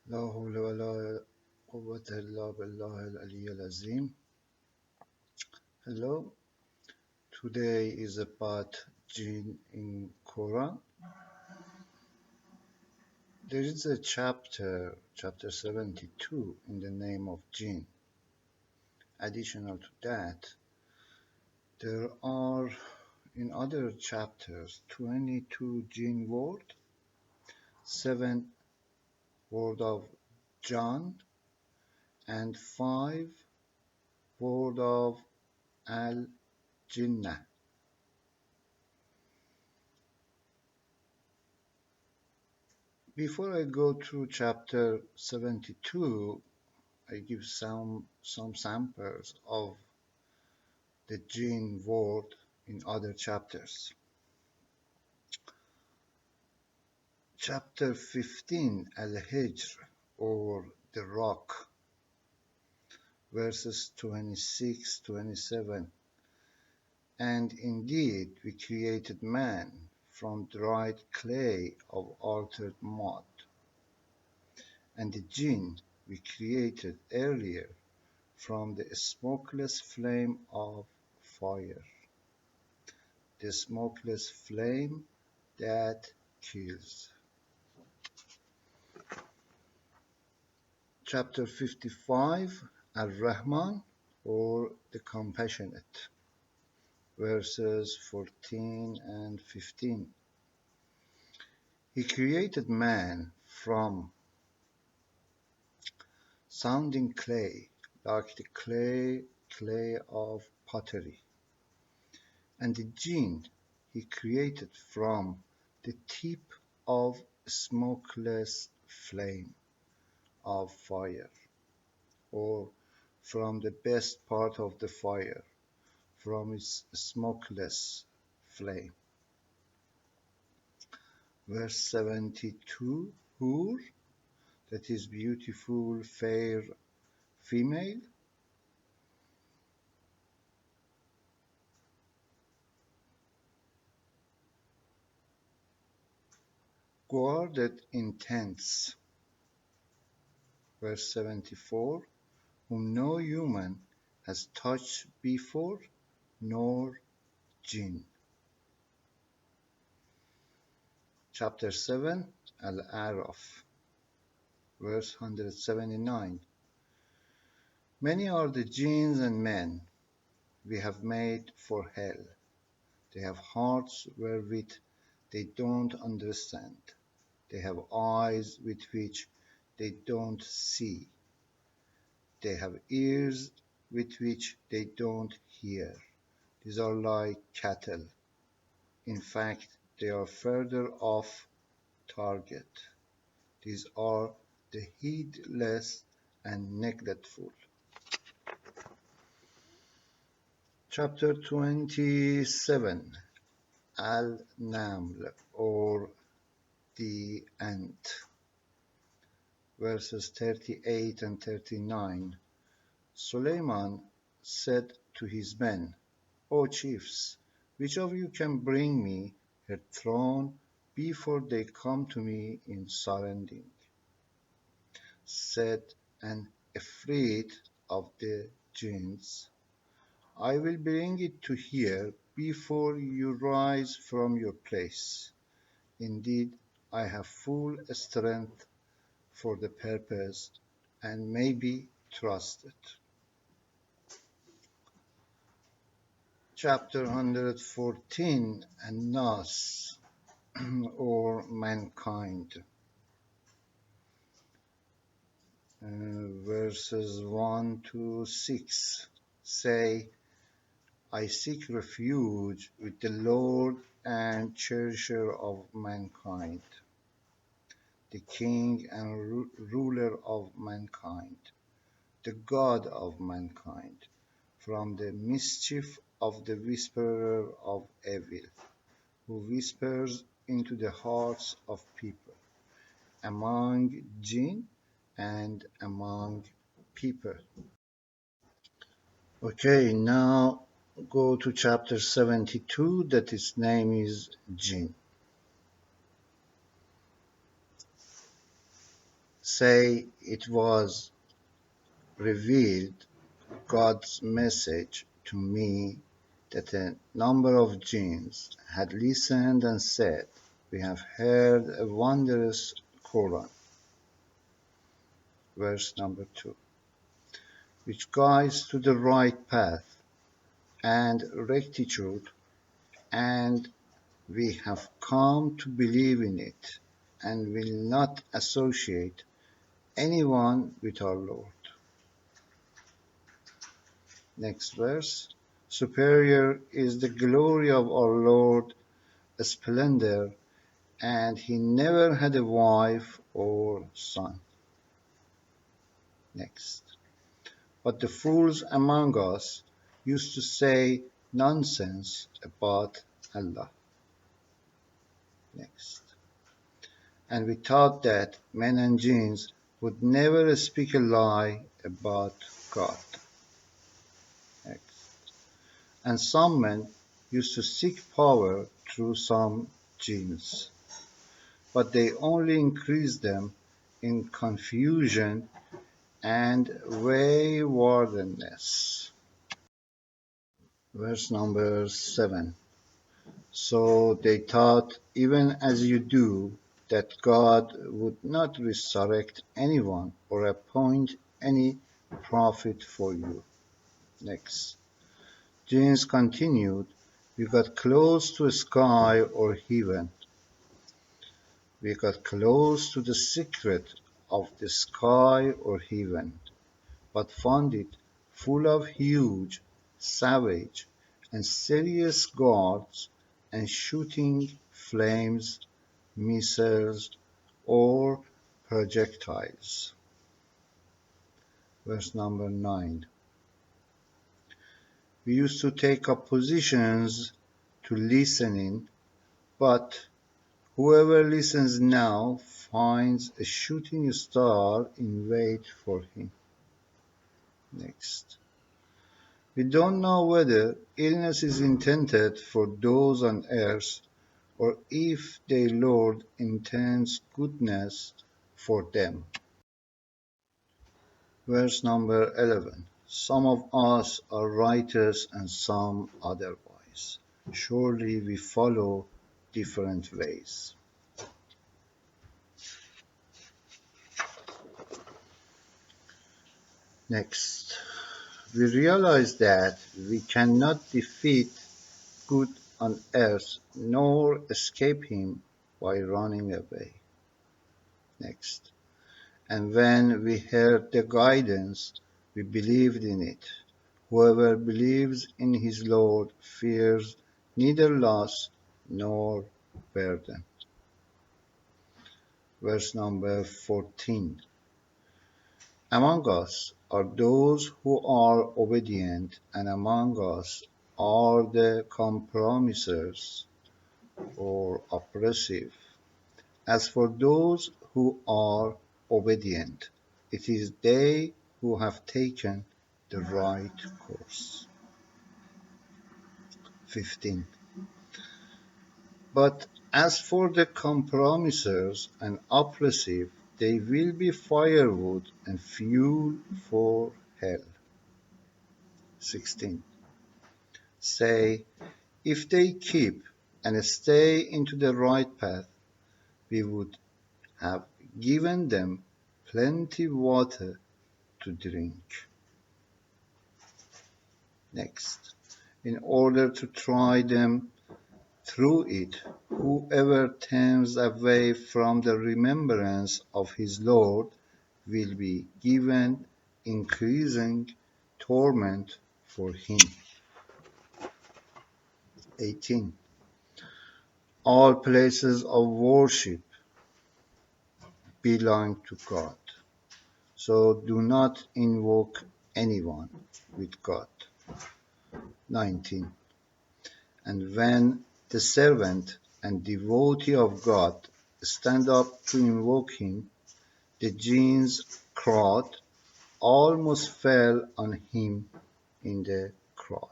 لا حول ولا قوة إلا بالله العلي العظيم. Hello, today is about jinn in Quran. There is a chapter 72 in the name of jinn. Additional to that, there are in other chapters 22 jinn word, 7 word of John, and 5 word of al-Jinnah. Before I go through chapter 72, I give some samples of the jinn word in other chapters. Chapter 15, Al-Hijr, or the rock, verses 26-27. And indeed we created man from dried clay of altered mud, and the jinn we created earlier from the smokeless flame of fire, the smokeless flame that kills. Chapter 55, Ar-Rahman, or the Compassionate, verses 14 and 15. He created man from sounding clay, like the clay of pottery, and the jinn he created from the tip of smokeless flame of fire, or from the best part of the fire, from its smokeless flame. Verse 72, Hur, that is beautiful, fair female. Guarded in tents. Verse 74, whom no human has touched before, nor jinn. Chapter 7, Al-A'raf, verse 179. Many are the jinns and men we have made for hell. They have hearts wherewith they don't understand. They have eyes with which they don't see. They have ears with which they don't hear. These are like cattle. In fact, they are further off target. These are the heedless and neglectful. Chapter 27, Al-Naml, or the ant, verses 38 and 39. Suleiman said to his men, O chiefs, which of you can bring me her throne before they come to me in surrendering? Said an Ifrit of the jinns, I will bring it to here before you rise from your place. Indeed, I have full strength for the purpose and may be trusted. Chapter 114, An-Nas, or mankind, verses 1 to 6 say, I seek refuge with the Lord and cherisher of mankind, the king and ruler of mankind, the God of mankind, from the mischief of the whisperer of evil, who whispers into the hearts of people, among jinn and among people. Okay, now go to chapter 72, that its name is Jinn. say it was revealed God's message to me that a number of jinns had listened and said, "We have heard a wondrous Qur'an," verse number 2, which guides to the right path and rectitude, and we have come to believe in it and will not associate anyone with our Lord. Next verse. Superior is the glory of our Lord, a splendor, and he never had a wife or son. Next. But the fools among us used to say nonsense about Allah. Next. And we thought that men and jinns would never speak a lie about God. Next. And some men used to seek power through some jinns, but they only increased them in confusion and waywardness. Verse number 7. So they thought, even as you do, that God would not resurrect anyone or appoint any prophet for you. Next. Jinns continued, we got close to a sky or heaven. We got close to the secret of the sky or heaven, but found it full of huge, savage, and serious guards and shooting flames, missiles, or projectiles. Verse number 9. We used to take up positions to listen in, but whoever listens now finds a shooting star in wait for him. Next. We don't know whether illness is intended for those on earth or if their Lord intends goodness for them. Verse number 11. Some of us are righteous and some otherwise. Surely we follow different ways. Next. We realize that we cannot defeat good on earth nor escape him by running away. Next. And when we heard the guidance, we believed in it. Whoever believes in his Lord fears neither loss nor burden. Verse number 14. Among us are those who are obedient, and among us are the compromisers or oppressive. As for those who are obedient, it is they who have taken the right course. 15. But as for the compromisers and oppressive, they will be firewood and fuel for hell. 16. Say, if they keep and stay into the right path, we would have given them plenty water to drink. Next, in order to try them through it, whoever turns away from the remembrance of his Lord will be given increasing torment for him. 18. All places of worship belong to God, so do not invoke anyone with God. 19. And when the servant and devotee of God stand up to invoke him, the jinn's crowd almost fell on him in the crowd.